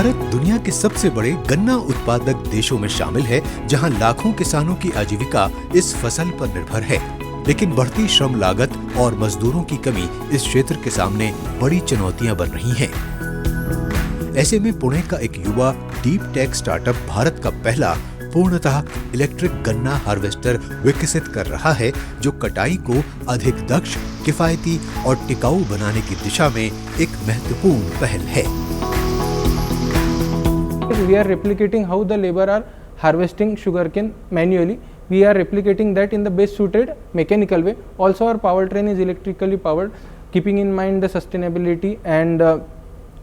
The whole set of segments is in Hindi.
भारत दुनिया के सबसे बड़े गन्ना उत्पादक देशों में शामिल है, जहां लाखों किसानों की आजीविका इस फसल पर निर्भर है। लेकिन बढ़ती श्रम लागत और मजदूरों की कमी इस क्षेत्र के सामने बड़ी चुनौतियां बन रही हैं। ऐसे में पुणे का एक युवा डीप टेक स्टार्टअप भारत का पहला पूर्णतः इलेक्ट्रिक गन्ना हार्वेस्टर विकसित कर रहा है, जो कटाई को अधिक दक्ष, किफायती और टिकाऊ बनाने की दिशा में एक महत्वपूर्ण पहल है। We are replicating how the labor are harvesting sugarcane manually. We are replicating that in the best suited mechanical way. Also, our powertrain is electrically powered, keeping in mind the sustainability and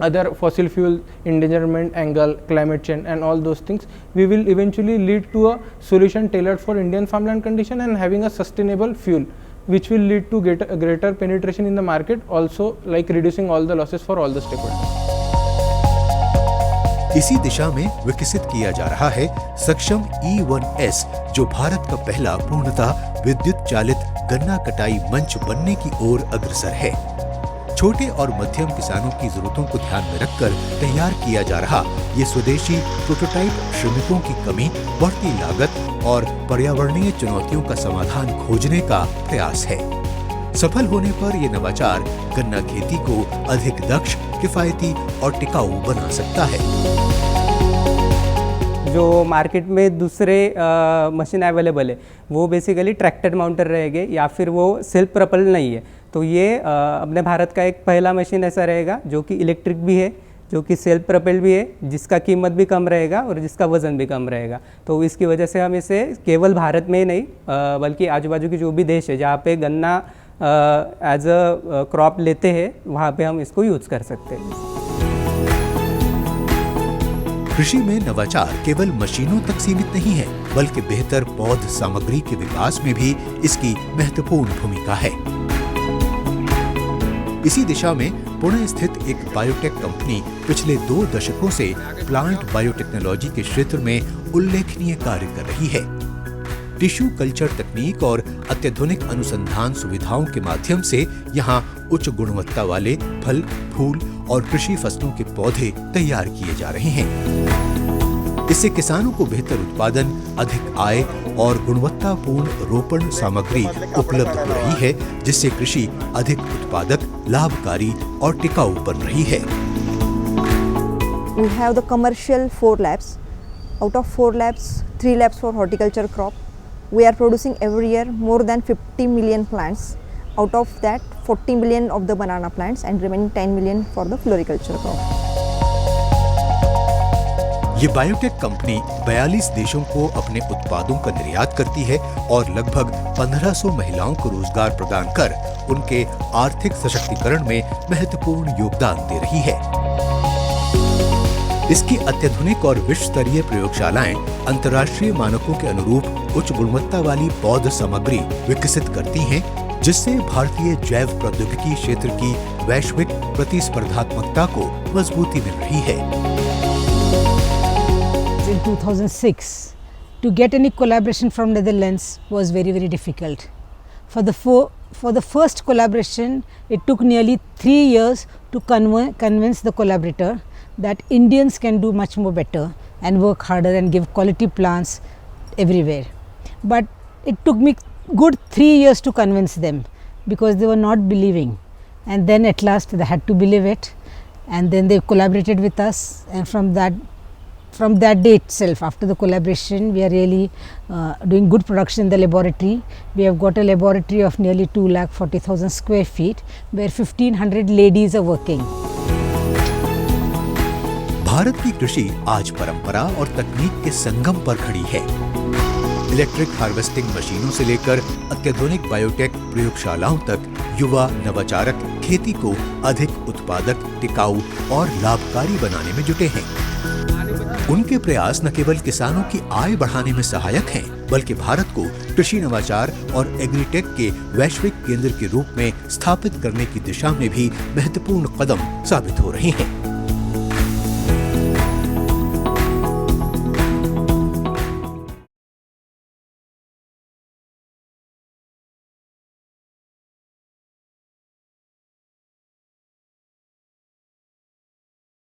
other fossil fuel endangerment angle, climate change and all those things. We will eventually lead to a solution tailored for Indian farmland condition and having a sustainable fuel, which will lead to greater penetration in the market, also like reducing all the losses for all the stakeholders. इसी दिशा में विकसित किया जा रहा है सक्षम E1S, जो भारत का पहला पूर्णतः विद्युत चालित गन्ना कटाई मंच बनने की ओर अग्रसर है। छोटे और मध्यम किसानों की जरूरतों को ध्यान में रखकर तैयार किया जा रहा ये स्वदेशी प्रोटोटाइप श्रमिकों की कमी, बढ़ती लागत और पर्यावरणीय चुनौतियों का समाधान खोजने का प्रयास है। सफल होने पर यह नवाचार गन्ना खेती को अधिक दक्ष, किफायती और टिकाऊ बना सकता है। जो मार्केट में दूसरे मशीन अवेलेबल है वो बेसिकली ट्रैक्टर माउंटर रहेंगे या फिर वो सेल्फ प्रपल नहीं है, तो ये अपने भारत का एक पहला मशीन ऐसा रहेगा जो कि इलेक्ट्रिक भी है, जो कि सेल्फ प्रपेल भी है, जिसका कीमत भी कम रहेगा और जिसका वज़न भी कम रहेगा। तो इसकी वजह से हम इसे केवल भारत में ही नहीं बल्कि आजू बाजू के जो भी देश है जहाँ पे गन्ना एज अ क्रॉप लेते हैं वहाँ पे हम इसको यूज़ कर सकते हैं। कृषि में नवाचार केवल मशीनों तक सीमित नहीं है, बल्कि बेहतर पौध सामग्री के विकास में भी इसकी महत्वपूर्ण भूमिका है। इसी दिशा में पुणे स्थित एक बायोटेक कंपनी पिछले 2 दशकों से प्लांट बायोटेक्नोलॉजी के क्षेत्र में उल्लेखनीय कार्य कर रही है। टिश्यू कल्चर तकनीक और अत्याधुनिक अनुसंधान सुविधाओं के माध्यम से यहाँ उच्च गुणवत्ता वाले फल, फूल और कृषि फसलों के पौधे तैयार किए जा रहे हैं। इससे किसानों को बेहतर उत्पादन, अधिक आय और गुणवत्तापूर्ण रोपण सामग्री उपलब्ध हो रही है, जिससे कृषि अधिक उत्पादक, लाभकारी और टिकाऊ बन रही है। We have the commercial 4 labs. Out of 4 labs, 3 labs for horticulture crop. We are producing every year more than 50 million plants. Out of that, 40 million of the banana plants and remaining 10 million for the floriculture crop. ये बायोटेक कंपनी 42 देशों को अपने उत्पादों का निर्यात करती है और लगभग 1500 महिलाओं को रोजगार प्रदान कर उनके आर्थिक सशक्तिकरण में महत्वपूर्ण योगदान दे रही है। इसकी अत्याधुनिक और विश्व स्तरीय प्रयोगशालाएं अंतर्राष्ट्रीय मानकों के अनुरूप उच्च गुणवत्ता वाली पौध सामग्री विकसित करती हैं, जिससे भारतीय जैव प्रौद्योगिकी क्षेत्र की वैश्विक प्रतिस्पर्धात्मकता को मजबूती मिल रही है। In 2006, to get any collaboration from Netherlands was very difficult. For the first collaboration, it took nearly 3 years to convince the collaborator that Indians can do much more better and work harder and give quality plants everywhere. But it took me good 3 years to convince them because they were not believing, and then at last they had to believe it, and then they collaborated with us, and from that day itself, after the collaboration, we are really doing good production in the laboratory. We have got a laboratory of nearly 2,40,000 square feet where 1,500 ladies are working. Bharat की कृषि आज परंपरा और तकनीक के संगम पर खड़ी है। इलेक्ट्रिक हार्वेस्टिंग मशीनों से लेकर अत्याधुनिक बायोटेक प्रयोगशालाओं तक युवा नवाचारक खेती को अधिक उत्पादक, टिकाऊ और लाभकारी बनाने में जुटे हैं। उनके प्रयास न केवल किसानों की आय बढ़ाने में सहायक हैं, बल्कि भारत को कृषि नवाचार और एग्रीटेक के वैश्विक केंद्र के रूप में स्थापित करने की दिशा में भी महत्वपूर्ण कदम साबित हो रहे हैं।